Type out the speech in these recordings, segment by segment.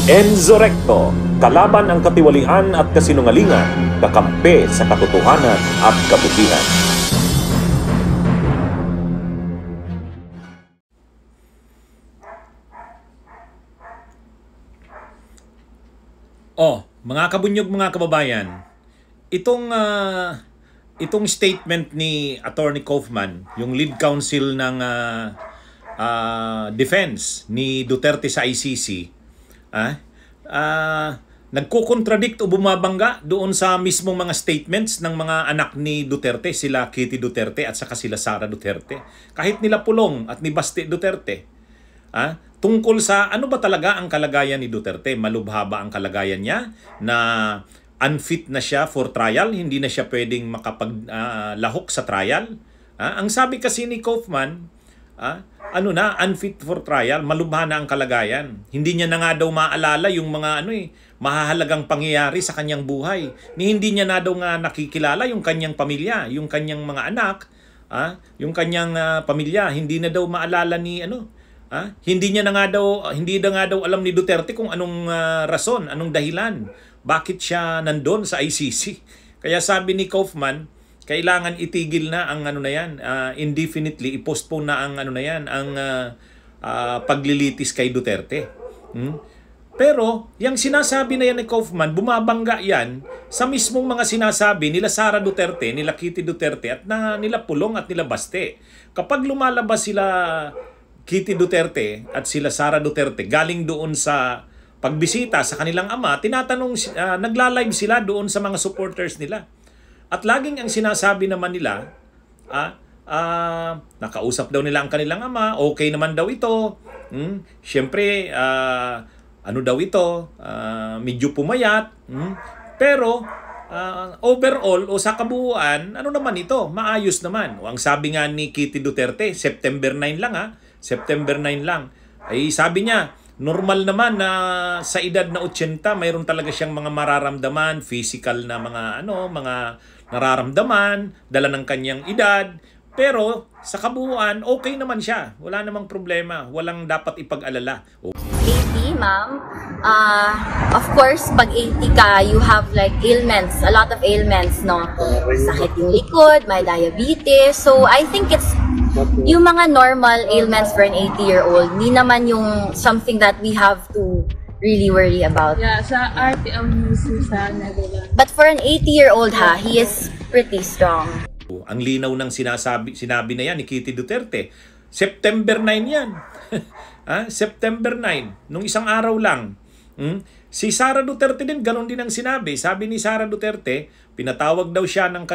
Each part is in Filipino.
Enzo Recto, kalaban ang katiwalian at kasinungalingan, kakampi sa katotohanan at kabutihan. Mga kabunyog, mga kababayan, itong statement ni Attorney Kaufman, yung lead counsel ng defense ni Duterte sa ICC, nagko-contradict o bumabangga doon sa mismong mga statements ng mga anak ni Duterte, sila Kitty Duterte at saka sila Sara Duterte. Kahit nila Pulong at ni Basti Duterte. Tungkol sa ano ba talaga ang kalagayan ni Duterte? Malubha ba ang kalagayan niya na unfit na siya for trial? Hindi na siya pwedeng makapaglahok sa trial? Ang sabi kasi ni Kaufman, unfit for trial, malubha na ang kalagayan. Hindi niya na nga daw maalala yung mga mahahalagang pangyayari sa kanyang buhay. Hindi niya na daw nga nakikilala yung kanyang pamilya, yung kanyang mga anak, yung kanyang pamilya, hindi na daw maalala ni hindi na nga daw alam ni Duterte kung anong rason, anong dahilan, bakit siya nandun sa ICC. Kaya sabi ni Kaufman, kailangan itigil na ang indefinitely, i-postpone na ang paglilitis kay Duterte. Pero, yung sinasabi na yan ni Kaufman, bumabangga yan sa mismong mga sinasabi nila Sara Duterte, nila Kitty Duterte, at nila Pulong at nila Baste. Kapag lumalabas sila Kitty Duterte at sila Sara Duterte galing doon sa pagbisita sa kanilang ama, nagla-live sila doon sa mga supporters nila. At laging ang sinasabi naman nila, nakausap daw nila ang kanilang ama, okay naman daw ito. Siyempre, daw ito, medyo pumayat. Pero, overall o sa kabuuan, naman ito? Maayos naman. O ang sabi nga ni Kitty Duterte, September 9 lang September 9 lang. Ay sabi niya, normal naman na sa edad na 80, mayroon talaga siyang mga mararamdaman, physical na mga nararamdaman, dala ng kanyang edad. Pero sa kabuuan, okay naman siya. Wala namang problema. Walang dapat ipag-alala. 80, ma'am. Of course, pag 80 ka, you have like ailments, a lot of ailments, no? Sakit yung likod, may diabetes. So, I think it's yung mga normal ailments for an 80-year-old, hindi naman yung something that we have to really worry about. Yeah, sa RTL News sa Netherlands. But for an 80-year-old, he is pretty strong. Ang linaw ng sinabi na yan ni Kitty Duterte. September 9 yan. September 9, nung isang araw lang. Si Sara Duterte din, ganun din ang sinabi. Sabi ni Sara Duterte, pinatawag daw siya ng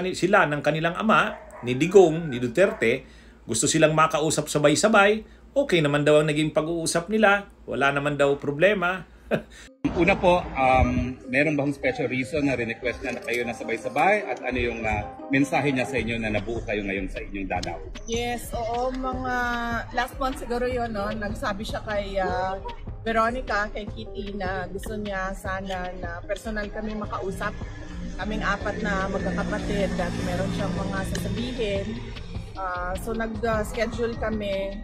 kanilang ama, ni Digong, ni Duterte. Gusto silang makausap sabay-sabay. Okay naman daw ang naging pag-uusap nila. Wala naman daw problema. Una po, meron bang special reason na request na kayo na sabay-sabay? At ano yung mensahe niya sa inyo na nabuo kayo ngayon sa inyong dalaw? Yes, oo. Mga last month siguro yun, no? Nagsabi siya kay Veronica, kay Kitty, na gusto niya sana na personal kami makausap. Kaming apat na magkakapatid at meron siyang mga sasabihin. So nag-schedule kami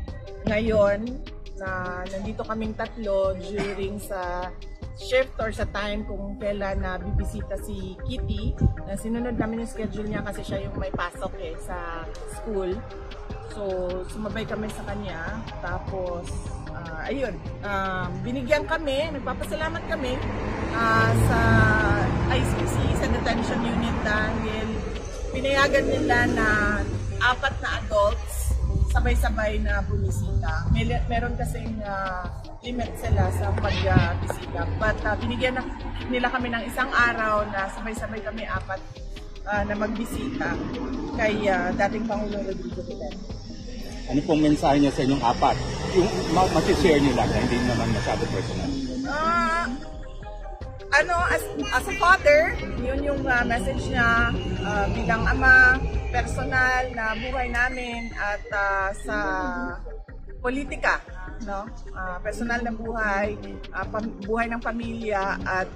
ngayon na nandito kaming tatlo during sa shift or sa time kung kailan na bibisita si Kitty. Sinunod namin yung schedule niya kasi siya yung may pasok sa school. So sumabay kami sa kanya. Tapos ayun, binigyan kami, nagpapasalamat kami sa ICC, sa detention unit dahil pinayagan nila na 4 na adults sabay-sabay na bumisita. Meron kasing limit sila sa pagbisita. But binigyan nila kami ng isang araw na sabay-sabay kami 4 na magbisita kay dating Pangulong Rodrigo Duterte. Ano pong mensahe niya sa inyong 4? Yung masishare niyo lang, hindi naman masyado personal. As a father, yun yung message niya bilang ama, personal na buhay namin at sa politika, no? Personal na buhay, buhay ng pamilya at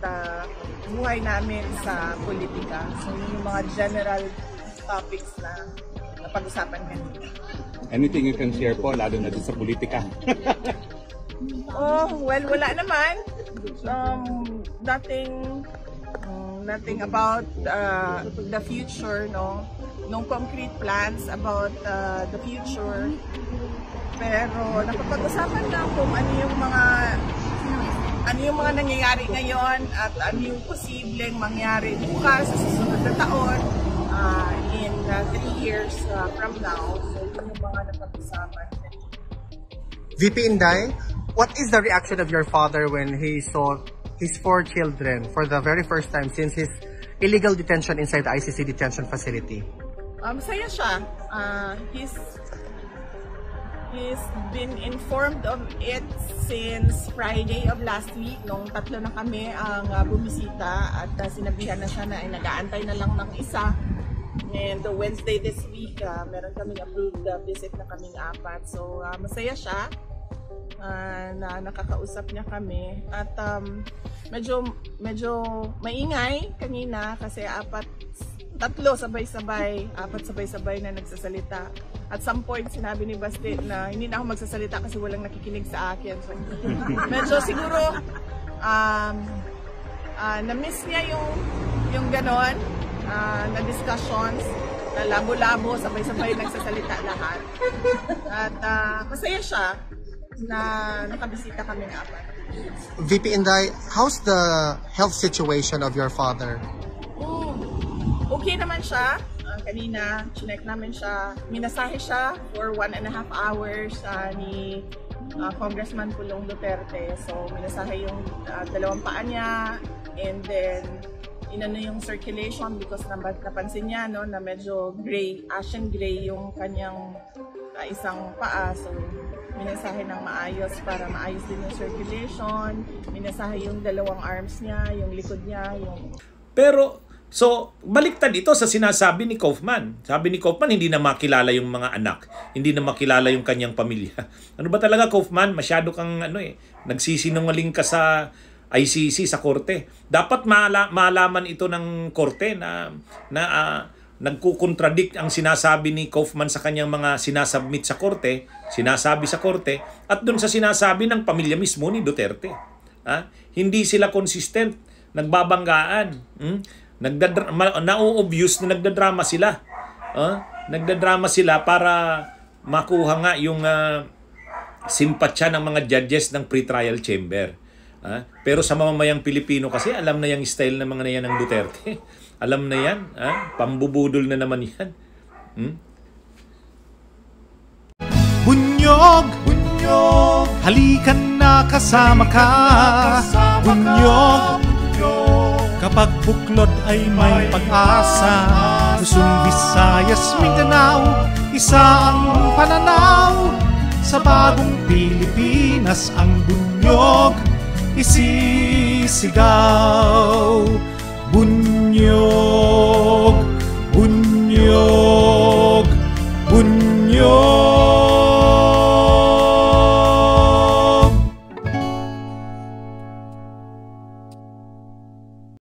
buhay namin sa politika. So yun yung mga general topics na napag-usapan kanina. Anything you can share po, lalo na sa politika? Well, wala naman. Nothing about the future, no? No concrete plans about the future. Pero napapag-usapan lang kung ano yung mga nangyayari ngayon at ano yung posibleng mangyari bukas sa susunod na taon in 3 years from now. So yun yung mga napag-usapan. VP Inday, what is the reaction of your father when he saw his 4 children for the very first time since his illegal detention inside the ICC detention facility? Masaya siya. He's been informed of it since Friday of last week, nung 3 na kami ang bumisita at sinabihan na siya na nag-aantay na lang ng isa. And Wednesday this week, meron kaming approved visit na kaming 4. So masaya siya na nakakausap niya kami. At medyo maingay kanina kasi 4 sabay-sabay na nagsasalita. At some point, sinabi ni Basti na hindi na ako magsasalita kasi walang nakikinig sa akin. So, medyo siguro na-miss niya yung ganon na discussions, na labo-labo, sabay-sabay nagsasalita lahat. At masaya siya na nakabisita kami ng 4. VP Inday, how's the health situation of your father? Okay naman siya. Kanina, chinek namin siya. Minasahe siya for 1.5 hours ni Congressman Pulong Duterte. So, minasahe yung 2 paa niya. And then, inano yung circulation because napansin niya no, na medyo gray, ashen gray yung kanyang isang paa. So, minasahe ng maayos para maayos din yung circulation. Minasahe yung 2 arms niya, yung likod niya. Pero, so, baliktad ito sa sinasabi ni Kaufman. Sabi ni Kaufman, hindi na makilala yung mga anak. Hindi na makilala yung kanyang pamilya. Ano ba talaga, Kaufman? Masyado kang nagsisinungaling ka sa ICC, sa korte. Dapat malaman ito ng korte na nagkukontradict ang sinasabi ni Kaufman sa kanyang mga sinasubmit sa korte, sinasabi sa korte, at dun sa sinasabi ng pamilya mismo ni Duterte. Hindi sila consistent, nagbabanggaan. Na-obvious na nagdadrama sila. Nagdadrama sila para makuha nga yung simpatsya ng mga judges ng pre-trial chamber. Pero sa mamamayang Pilipino kasi, alam na yung style ng mga na yan ng Duterte. Alam na yan. Pambubudol na naman yan. Bunyog, bunyog, halikan na kasama ka. Bunyog, kapag buklod ay may pag-asa. Luzon, Visayas, Mindanao, isa ang pananaw. Sa bagong Pilipinas ang bunyog isisigaw. Bunyog.